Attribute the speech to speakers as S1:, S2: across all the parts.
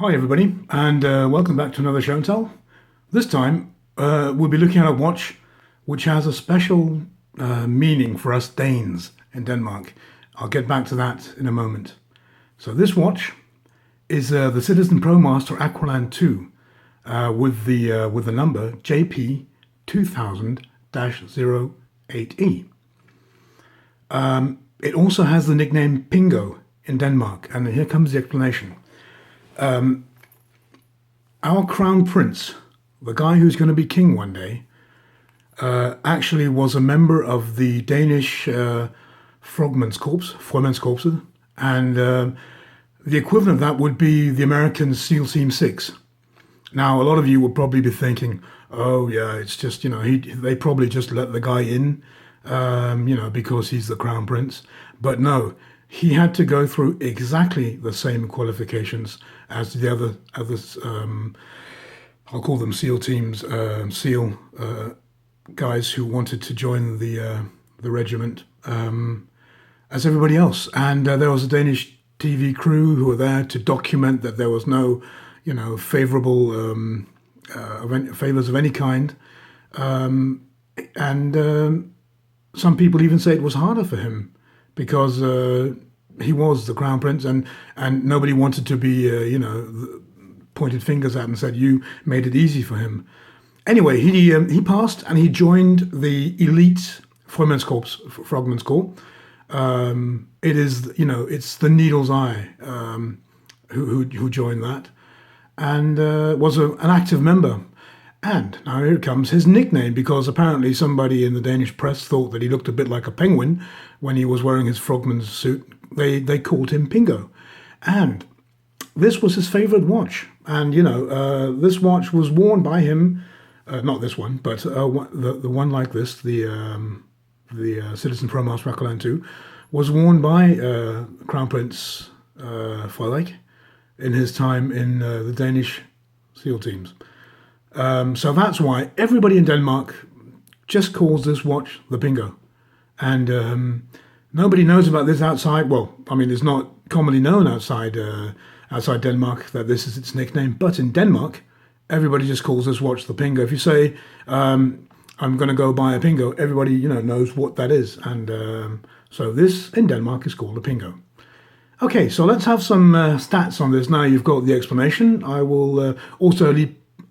S1: Hi everybody, and welcome back to another show and tell. This time we'll be looking at a watch which has a special meaning for us Danes in Denmark. I'll get back to that in a moment. So this watch is the Citizen Promaster Aqualand 2 with the number JP2000-08E. It also has the nickname Pingo in Denmark, and here comes the explanation. Our crown prince, the guy who's going to be king one day, actually was a member of the Danish Frogmandskorps, and the equivalent of that would be the American SEAL Team 6. Now, a lot of you will probably be thinking, oh yeah, it's just, they probably just let the guy in, because he's the crown prince. But no, he had to go through exactly the same qualifications as the other I'll call them SEAL teams, SEAL guys who wanted to join the regiment, as everybody else. And there was a Danish TV crew who were there to document that there was no, favorable favors of any kind. Some people even say it was harder for him because he was the crown prince, and nobody wanted to be, pointed fingers at and said you made it easy for him. Anyway, he passed and he joined the elite Frogmandskorps. It is, it's the needle's eye who joined that, and was an active member. And now here comes his nickname, because apparently somebody in the Danish press thought that he looked a bit like a penguin when he was wearing his frogman's suit. They called him Pingo. And this was his favorite watch. And, this watch was worn by him, not this one, but the one like this, the Citizen Promaster Aqualand 2, was worn by Crown Prince Frederik in his time in the Danish SEAL teams. So that's why everybody in Denmark just calls this watch the Pingo. And nobody knows about this outside. Well, I mean, it's not commonly known outside Denmark that this is its nickname. But in Denmark, everybody just calls this watch the Pingo. If you say, I'm going to go buy a Pingo, everybody, knows what that is. And so this in Denmark is called a Pingo. Okay, so let's have some stats on this. Now you've got the explanation. I will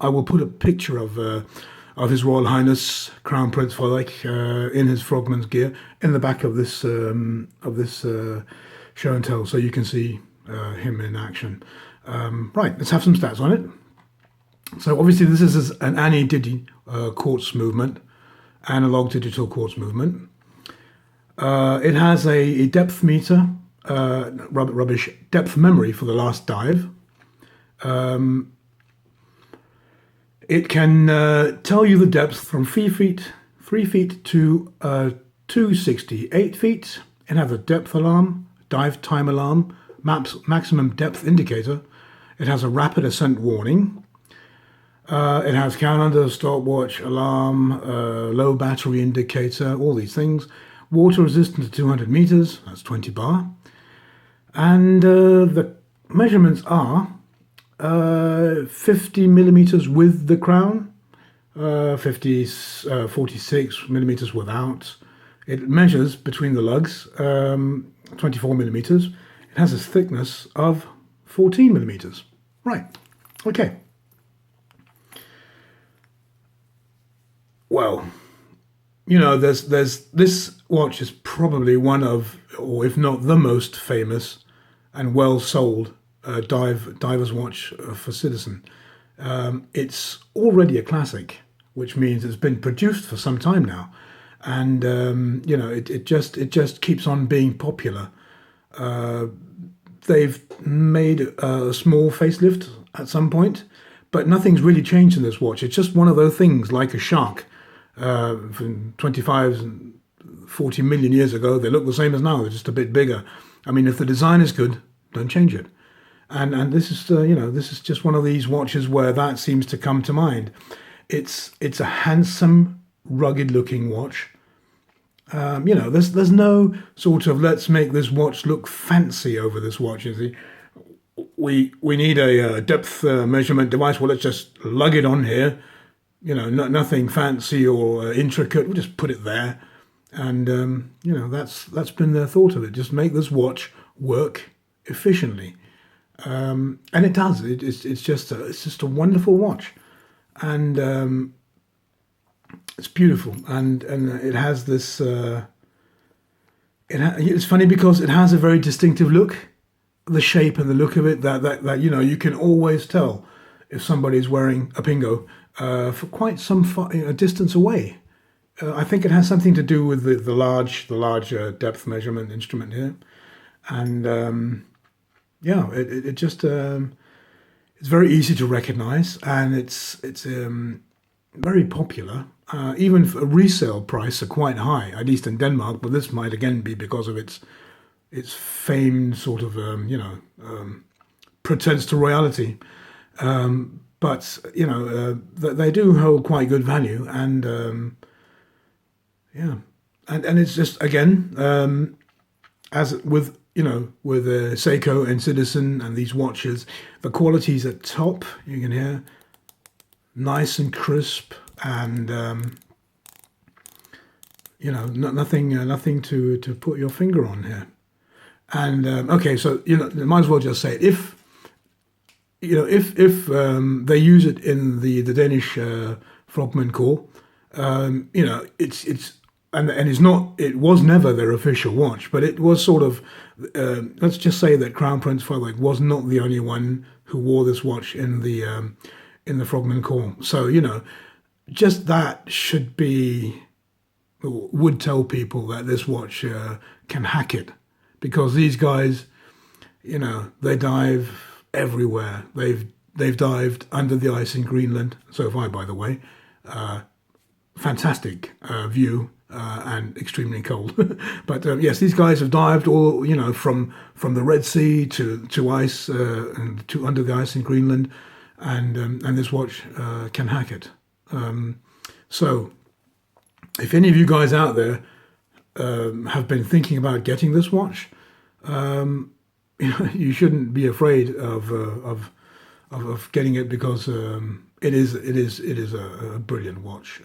S1: I will put a picture of His Royal Highness Crown Prince Frederik in his frogman's gear in the back of this show and tell, so you can see him in action. Right, let's have some stats on it. So obviously this is an ani-didi quartz movement, analog digital quartz movement. It has a depth meter, depth memory for the last dive. It can tell you the depth from 3 feet to 268 feet. It has a depth alarm, dive time alarm, maximum depth indicator. It has a rapid ascent warning. It has calendar, stopwatch, alarm, low battery indicator, all these things. Water resistant to 200 meters, that's 20 bar. And the measurements are 50 millimeters with the crown, 46 millimeters without. It measures between the lugs 24 millimeters. It has a thickness of 14 millimeters. Right, okay. Well, there's this watch is probably one of, or if not the most famous and well sold diver's watch for Citizen. It's already a classic, which means it's been produced for some time now, and it just keeps on being popular. They've made a small facelift at some point, but nothing's really changed in this watch. It's just one of those things, like a shark. From 25 and 40 million years ago, they look the same as now. They're just a bit bigger. I mean, if the design is good, don't change it. And this is this is just one of these watches where that seems to come to mind. It's a handsome, rugged-looking watch. There's no sort of let's make this watch look fancy over this watch. You see, we need a depth measurement device. Well, let's just lug it on here. You know, nothing fancy or intricate. We'll just put it there, and you know, that's been their thought of it. Just make this watch work efficiently, and it does. It's just a wonderful watch, and it's beautiful, and it has this. It's funny because it has a very distinctive look, the shape and the look of it. That you know, you can always tell if somebody's wearing a Pingo for quite some distance away. I think it has something to do with the large depth measurement instrument here, and yeah, it just it's very easy to recognize, and it's very popular. Even for a resale price are quite high, at least in Denmark. But this might again be because of its famed sort of pretense to royalty. But you know, they do hold quite good value, and yeah, and it's just again as with you know with Seiko and Citizen and these watches, the quality's at top. You can hear nice and crisp, and you know, nothing to put your finger on here. And okay, so you know, might as well just say it. If you know, if they use it in the Danish Frogman Core, you know, it's and it's not. It was never their official watch, but it was sort of. Let's just say that Crown Prince Frederik was not the only one who wore this watch in the Frogman Core. So you know, just that should be would tell people that this watch can hack it, because these guys, you know, they dive everywhere. They've dived under the ice in Greenland. So have I, by the way. Fantastic view and extremely cold. But yes, these guys have dived all, you know, from the Red Sea to ice and to under the ice in Greenland, and this watch can hack it. So if any of you guys out there have been thinking about getting this watch, you know, you shouldn't be afraid of getting it, because it is a brilliant watch.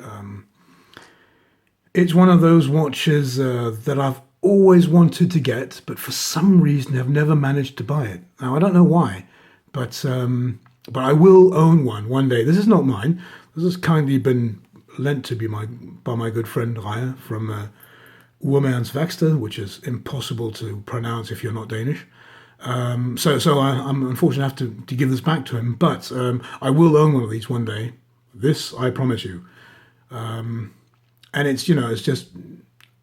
S1: It's one of those watches that I've always wanted to get, but for some reason have never managed to buy it. Now I don't know why, but I will own one day. This is not mine. This has kindly been lent to me by my good friend Raya from Urmans Værksted, which is impossible to pronounce if you're not Danish. So I'm unfortunately have to give this back to him, but I will own one of these one day. This I promise you. And it's, you know, it's just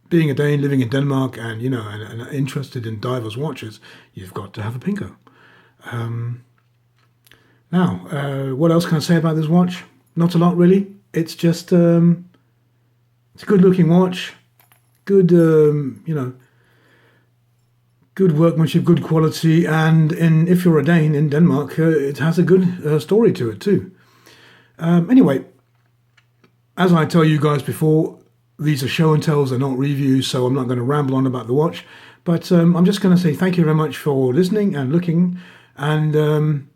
S1: being a Dane living in Denmark, and you know, and interested in divers watches, you've got to have a Pingo. Now, what else can I say about this watch? Not a lot really. It's just it's a good looking watch, good you know, good workmanship, good quality, and if you're a Dane in Denmark, it has a good story to it too. Anyway, as I tell you guys before, these are show and tells, they're not reviews, so I'm not going to ramble on about the watch. But I'm just going to say thank you very much for listening and looking. And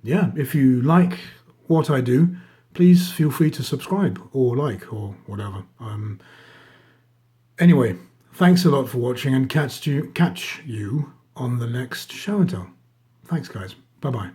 S1: yeah, if you like what I do, please feel free to subscribe or like or whatever. Anyway, thanks a lot for watching, and catch you on the next show and tell. Thanks, guys. Bye-bye.